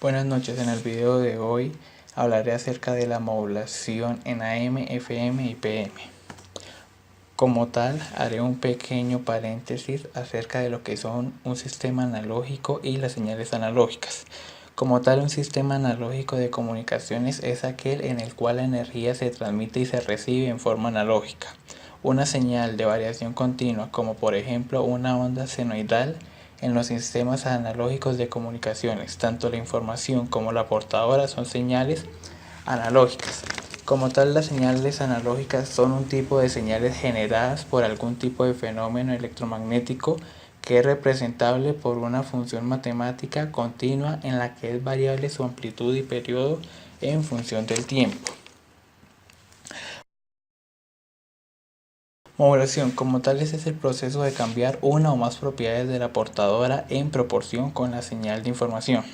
Buenas noches, en el video de hoy hablaré acerca de la modulación en AM, FM y PM. Como tal, haré un pequeño paréntesis acerca de lo que son un sistema analógico y las señales analógicas. Como tal, un sistema analógico de comunicaciones es aquel en el cual la energía se transmite y se recibe en forma analógica. Una señal de variación continua, como por ejemplo una onda senoidal, en los sistemas analógicos de comunicaciones, tanto la información como la portadora son señales analógicas. Como tal, las señales analógicas son un tipo de señales generadas por algún tipo de fenómeno electromagnético que es representable por una función matemática continua en la que es variable su amplitud y periodo en función del tiempo. Modulación como tal es el proceso de cambiar una o más propiedades de la portadora en proporción con la señal de información.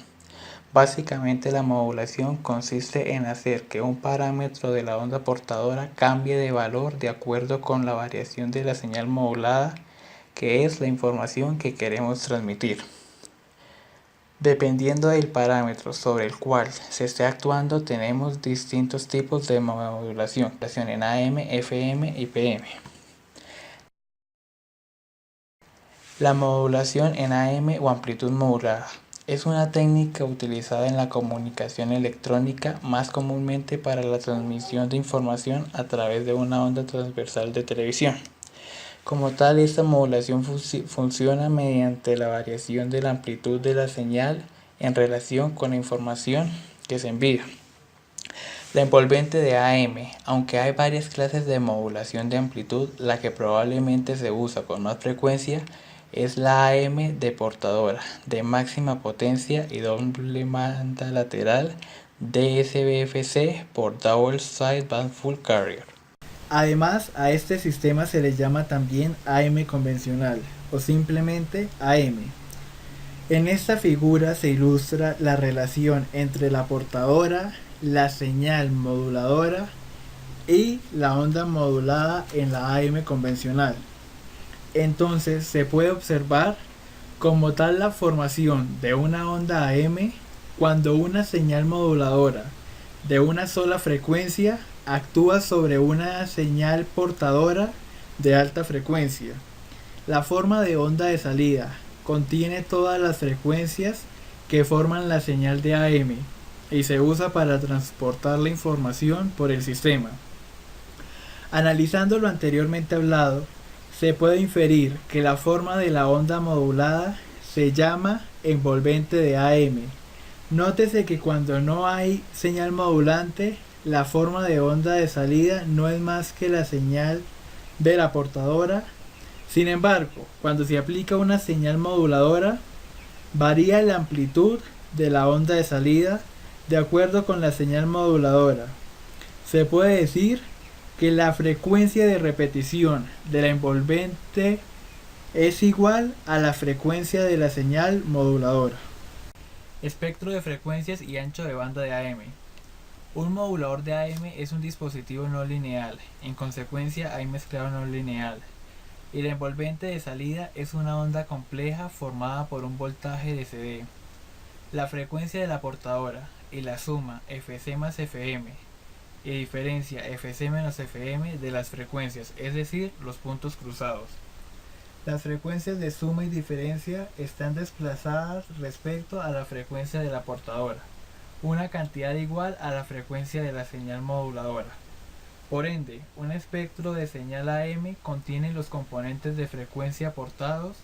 Básicamente la modulación consiste en hacer que un parámetro de la onda portadora cambie de valor de acuerdo con la variación de la señal modulada, que es la información que queremos transmitir. Dependiendo del parámetro sobre el cual se esté actuando, tenemos distintos tipos de modulación en AM, FM y PM. La modulación en AM o amplitud modulada es una técnica utilizada en la comunicación electrónica, más comúnmente para la transmisión de información a través de una onda transversal de televisión. Como tal, esta modulación funciona mediante la variación de la amplitud de la señal en relación con la información que se envía. La envolvente de AM, aunque hay varias clases de modulación de amplitud, la que probablemente se usa con más frecuencia es la AM de portadora, de máxima potencia y doble banda lateral DSBFC por Double Sideband Full Carrier. Además, a este sistema se le llama también AM convencional o simplemente AM. En esta figura se ilustra la relación entre la portadora, la señal moduladora y la onda modulada en la AM convencional. Entonces se puede observar como tal la formación de una onda AM cuando una señal moduladora de una sola frecuencia actúa sobre una señal portadora de alta frecuencia. La forma de onda de salida contiene todas las frecuencias que forman la señal de AM y se usa para transportar la información por el sistema. Analizando lo anteriormente hablado, se puede inferir que la forma de la onda modulada se llama envolvente de AM. Nótese que cuando no hay señal modulante, la forma de onda de salida no es más que la señal de la portadora. Sin embargo, cuando se aplica una señal moduladora, varía la amplitud de la onda de salida de acuerdo con la señal moduladora. Se puede decir que la frecuencia de repetición de la envolvente es igual a la frecuencia de la señal moduladora. Espectro de frecuencias y ancho de banda de AM. Un modulador de AM es un dispositivo no lineal, en consecuencia hay mezclado no lineal, y la envolvente de salida es una onda compleja formada por un voltaje de CD. La frecuencia de la portadora y la suma Fc más Fm y diferencia Fc menos Fm de las frecuencias, es decir, los puntos cruzados. Las frecuencias de suma y diferencia están desplazadas respecto a la frecuencia de la portadora, una cantidad igual a la frecuencia de la señal moduladora. Por ende, un espectro de señal AM contiene los componentes de frecuencia aportados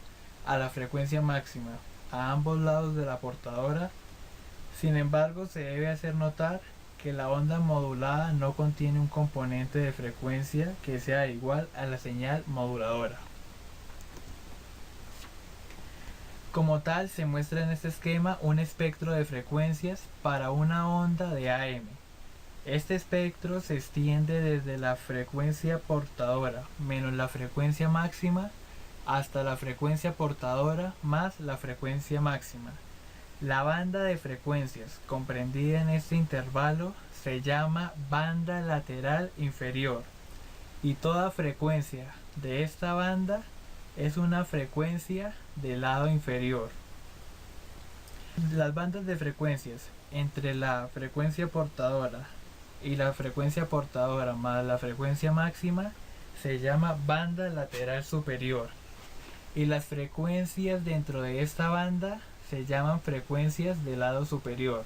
a la frecuencia máxima a ambos lados de la portadora. Sin embargo, se debe hacer notar que la onda modulada no contiene un componente de frecuencia que sea igual a la señal moduladora. Como tal, se muestra en este esquema un espectro de frecuencias para una onda de AM. Este espectro se extiende desde la frecuencia portadora menos la frecuencia máxima hasta la frecuencia portadora más la frecuencia máxima. La banda de frecuencias comprendida en este intervalo se llama banda lateral inferior y toda frecuencia de esta banda es una frecuencia del lado inferior. Las bandas de frecuencias entre la frecuencia portadora y la frecuencia portadora más la frecuencia máxima se llama banda lateral superior, y las frecuencias dentro de esta banda se llaman frecuencias de lado superior.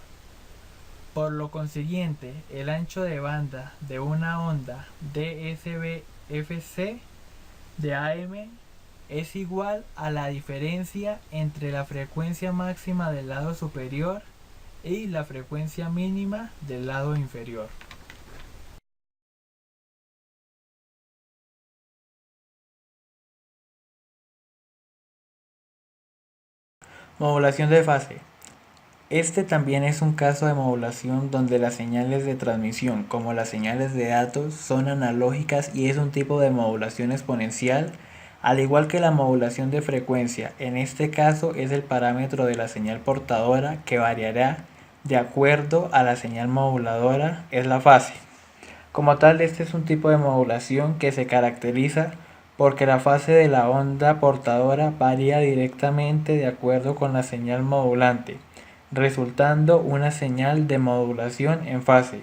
Por lo consiguiente, el ancho de banda de una onda DSB-FC de AM es igual a la diferencia entre la frecuencia máxima del lado superior y la frecuencia mínima del lado inferior. Modulación de fase. Este también es un caso de modulación donde las señales de transmisión, como las señales de datos, son analógicas y es un tipo de modulación exponencial, al igual que la modulación de frecuencia. En este caso es el parámetro de la señal portadora que variará de acuerdo a la señal moduladora, es la fase. Como tal, este es un tipo de modulación que se caracteriza porque la fase de la onda portadora varía directamente de acuerdo con la señal modulante, resultando una señal de modulación en fase.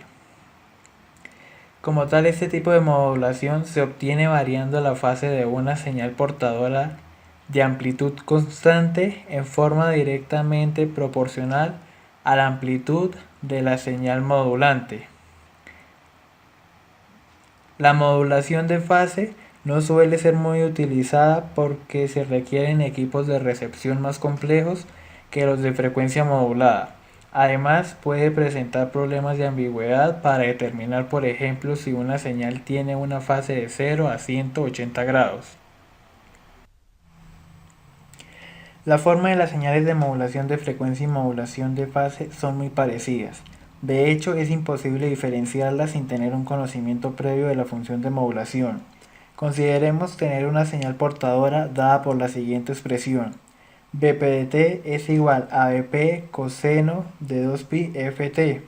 Como tal, este tipo de modulación se obtiene variando la fase de una señal portadora de amplitud constante en forma directamente proporcional a la amplitud de la señal modulante. La modulación de fase no suele ser muy utilizada porque se requieren equipos de recepción más complejos que los de frecuencia modulada. Además, puede presentar problemas de ambigüedad para determinar, por ejemplo, si una señal tiene una fase de 0 a 180 grados. La forma de las señales de modulación de frecuencia y modulación de fase son muy parecidas. De hecho, es imposible diferenciarlas sin tener un conocimiento previo de la función de modulación. Consideremos tener una señal portadora dada por la siguiente expresión. Bp de t es igual a Bp coseno de 2pi ft,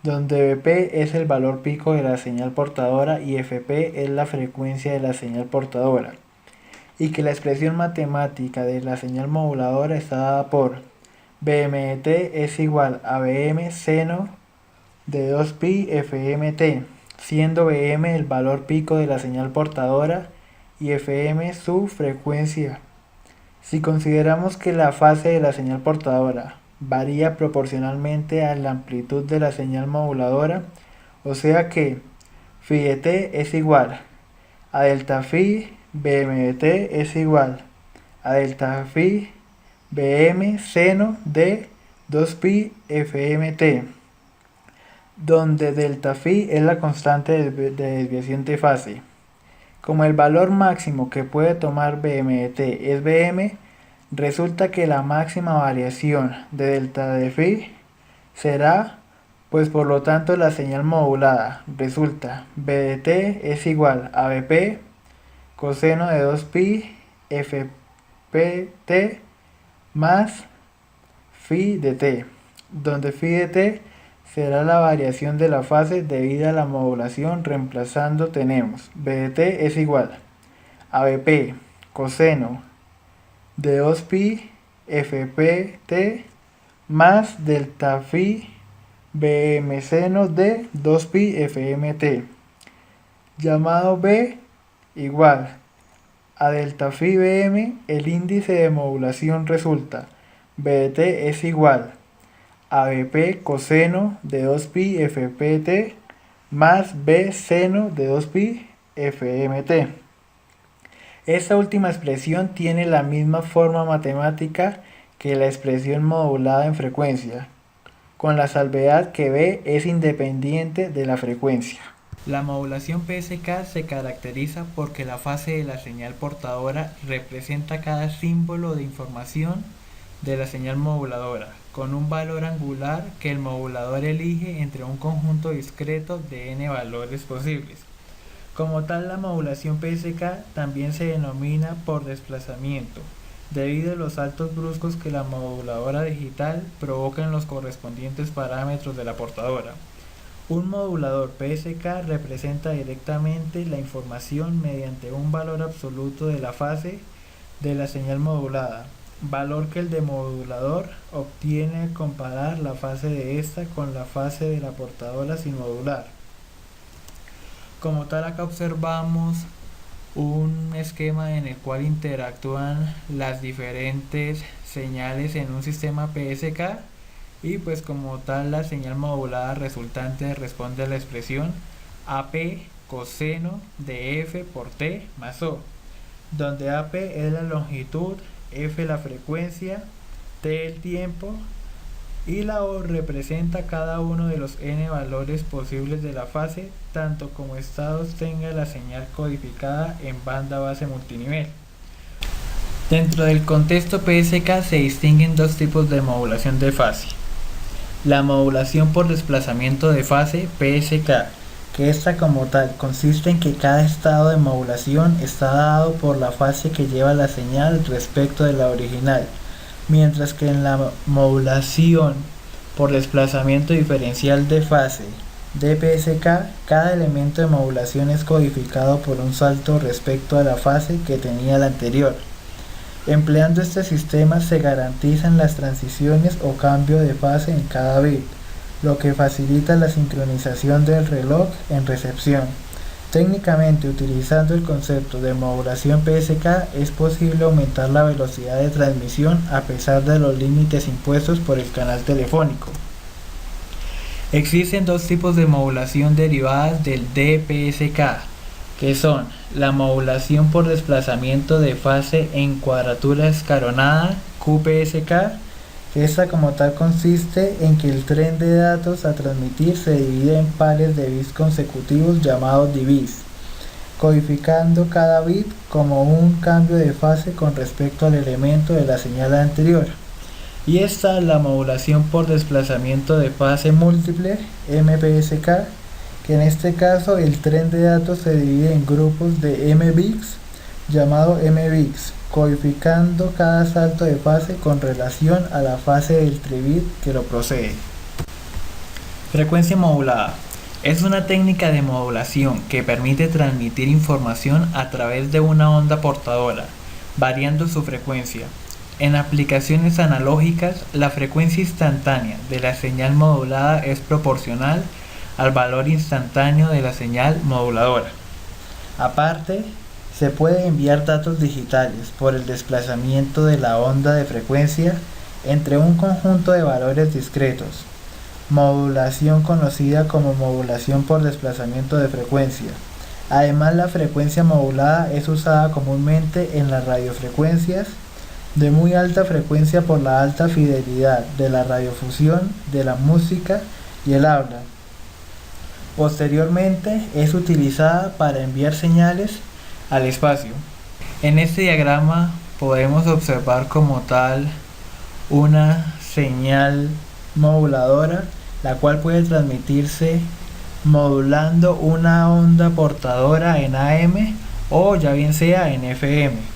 donde Bp es el valor pico de la señal portadora y Fp es la frecuencia de la señal portadora, y que la expresión matemática de la señal moduladora está dada por Bm de t es igual a Bm seno de 2pi fmt, siendo Bm el valor pico de la señal portadora y Fm su frecuencia. Si consideramos que la fase de la señal portadora varía proporcionalmente a la amplitud de la señal moduladora, o sea que phi de t es igual a delta phi Bm de t es igual a delta phi Bm seno de 2pi fmt, donde delta phi es la constante de desviación de fase. Como el valor máximo que puede tomar Bm de t es Bm, resulta que la máxima variación de delta de phi será, pues por lo tanto la señal modulada resulta B de t es igual a Bp coseno de 2pi fpt más phi de t, donde phi de t será la variación de la fase debida a la modulación. Reemplazando tenemos B de t es igual a Bp coseno de 2pi fpt más delta phi Bm seno de 2pi fmt, llamado B igual a delta phi Bm. El índice de modulación resulta B de t es igual a Bp coseno de 2pi fpt más B seno de 2pi fmt. Esta última expresión tiene la misma forma matemática que la expresión modulada en frecuencia, con la salvedad que B es independiente de la frecuencia. La modulación PSK se caracteriza porque la fase de la señal portadora representa cada símbolo de información de la señal moduladora, con un valor angular que el modulador elige entre un conjunto discreto de n valores posibles. Como tal, la modulación PSK también se denomina por desplazamiento, debido a los saltos bruscos que la moduladora digital provoca en los correspondientes parámetros de la portadora. Un modulador PSK representa directamente la información mediante un valor absoluto de la fase de la señal modulada, valor que el demodulador obtiene al comparar la fase de esta con la fase de la portadora sin modular. Como tal, acá observamos un esquema en el cual interactúan las diferentes señales en un sistema PSK, y pues como tal la señal modulada resultante responde a la expresión AP coseno de F por T más O, donde AP es la longitud, F la frecuencia, T el tiempo y la O representa cada uno de los n valores posibles de la fase, tanto como estados tenga la señal codificada en banda base multinivel. Dentro del contexto PSK se distinguen dos tipos de modulación de fase. La modulación por desplazamiento de fase PSK, que esta como tal consiste en que cada estado de modulación está dado por la fase que lleva la señal respecto de la original, mientras que en la modulación por desplazamiento diferencial de fase DPSK, cada elemento de modulación es codificado por un salto respecto a la fase que tenía la anterior. Empleando este sistema se garantizan las transiciones o cambio de fase en cada bit, lo que facilita la sincronización del reloj en recepción. Técnicamente, utilizando el concepto de modulación PSK, es posible aumentar la velocidad de transmisión a pesar de los límites impuestos por el canal telefónico. Existen dos tipos de modulación derivadas del DPSK, que son la modulación por desplazamiento de fase en cuadratura escalonada QPSK, que esta como tal consiste en que el tren de datos a transmitir se divide en pares de bits consecutivos llamados DBs, codificando cada bit como un cambio de fase con respecto al elemento de la señal anterior. Y esta es la modulación por desplazamiento de fase múltiple MPSK, que en este caso el tren de datos se divide en grupos de m bits llamado mbits, codificando cada salto de fase con relación a la fase del tribit que lo procede. Frecuencia modulada es una técnica de modulación que permite transmitir información a través de una onda portadora, variando su frecuencia. En aplicaciones analógicas, la frecuencia instantánea de la señal modulada es proporcional al valor instantáneo de la señal moduladora. Aparte, se puede enviar datos digitales por el desplazamiento de la onda de frecuencia entre un conjunto de valores discretos, modulación conocida como modulación por desplazamiento de frecuencia. Además, la frecuencia modulada es usada comúnmente en las radiofrecuencias de muy alta frecuencia por la alta fidelidad de la radiofusión, de la música y el habla. Posteriormente es utilizada para enviar señales al espacio. En este diagrama podemos observar como tal una señal moduladora, la cual puede transmitirse modulando una onda portadora en AM o ya bien sea en FM.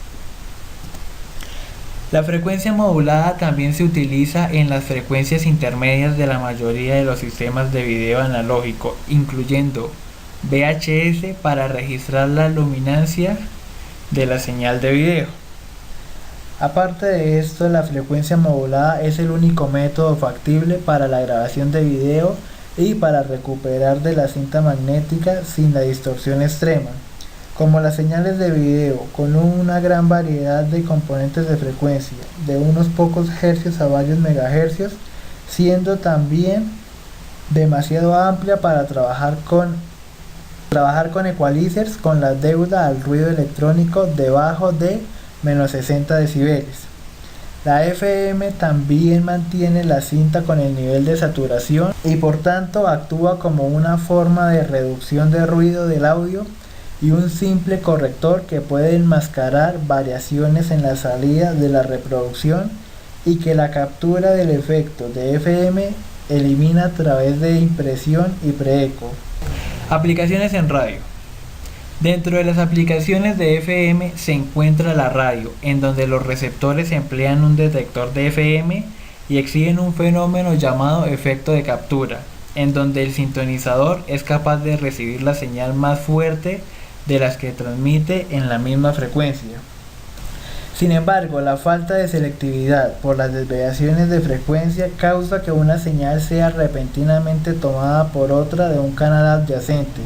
La frecuencia modulada también se utiliza en las frecuencias intermedias de la mayoría de los sistemas de video analógico, incluyendo VHS, para registrar la luminancia de la señal de video. Aparte de esto, la frecuencia modulada es el único método factible para la grabación de video y para recuperar de la cinta magnética sin la distorsión extrema. Como las señales de video con una gran variedad de componentes de frecuencia, de unos pocos hercios a varios megahercios, siendo también demasiado amplia para trabajar con equalizers con la deuda al ruido electrónico debajo de menos 60 decibeles. La FM también mantiene la cinta con el nivel de saturación y por tanto actúa como una forma de reducción de ruido del audio y un simple corrector que puede enmascarar variaciones en la salida de la reproducción y que la captura del efecto de FM elimina a través de impresión y preeco. Aplicaciones en radio. Dentro de las aplicaciones de FM se encuentra la radio, en donde los receptores emplean un detector de FM y exhiben un fenómeno llamado efecto de captura, en donde el sintonizador es capaz de recibir la señal más fuerte de las que transmite en la misma frecuencia. Sin embargo, la falta de selectividad por las desviaciones de frecuencia causa que una señal sea repentinamente tomada por otra de un canal adyacente.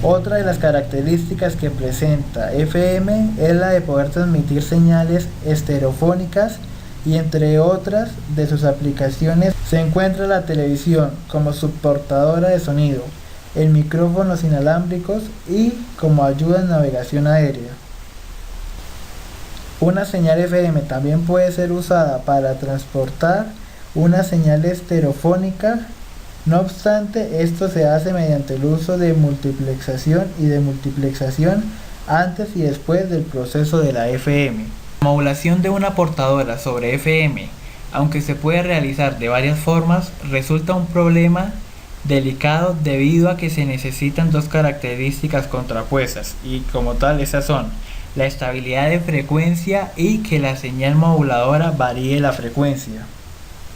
Otra de las características que presenta FM es la de poder transmitir señales estereofónicas y entre otras de sus aplicaciones se encuentra la televisión como subportadora de sonido, en micrófonos inalámbricos y como ayuda en navegación aérea. Una señal FM también puede ser usada para transportar una señal estereofónica. No obstante, esto se hace mediante el uso de multiplexación y demultiplexación antes y después del proceso de la FM. La modulación de una portadora sobre FM, aunque se puede realizar de varias formas, resulta un problema delicado debido a que se necesitan dos características contrapuestas y como tal esas son la estabilidad de frecuencia y que la señal moduladora varíe la frecuencia.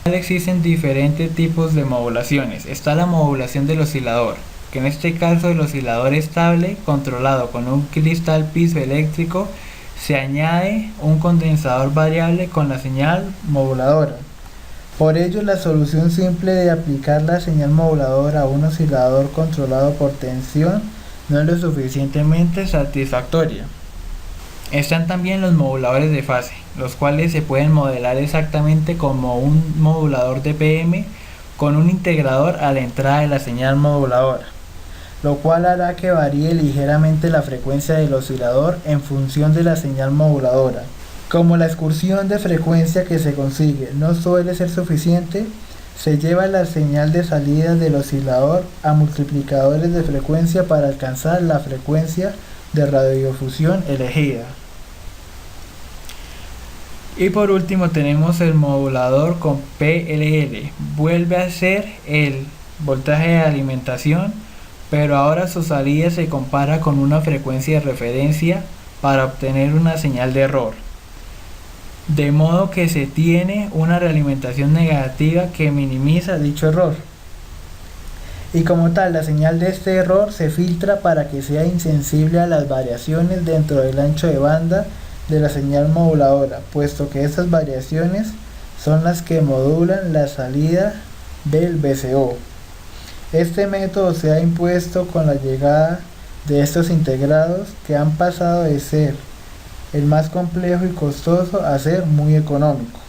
Existen diferentes tipos de modulaciones. Está la modulación del oscilador, que en este caso el oscilador estable controlado con un cristal piezoeléctrico, se añade un condensador variable con la señal moduladora. Por ello, la solución simple de aplicar la señal moduladora a un oscilador controlado por tensión no es lo suficientemente satisfactoria. Están también los moduladores de fase, los cuales se pueden modelar exactamente como un modulador de PM con un integrador a la entrada de la señal moduladora, lo cual hará que varíe ligeramente la frecuencia del oscilador en función de la señal moduladora. Como la excursión de frecuencia que se consigue no suele ser suficiente, se lleva la señal de salida del oscilador a multiplicadores de frecuencia para alcanzar la frecuencia de radiodifusión elegida. Y por último tenemos el modulador con PLL. Vuelve a ser el voltaje de alimentación, pero ahora su salida se compara con una frecuencia de referencia para obtener una señal de error. De modo que se tiene una realimentación negativa que minimiza dicho error. Y como tal, la señal de este error se filtra para que sea insensible a las variaciones dentro del ancho de banda de la señal moduladora, puesto que estas variaciones son las que modulan la salida del VCO. Este método se ha impuesto con la llegada de estos integrados que han pasado de ser el más complejo y costoso a ser muy económico.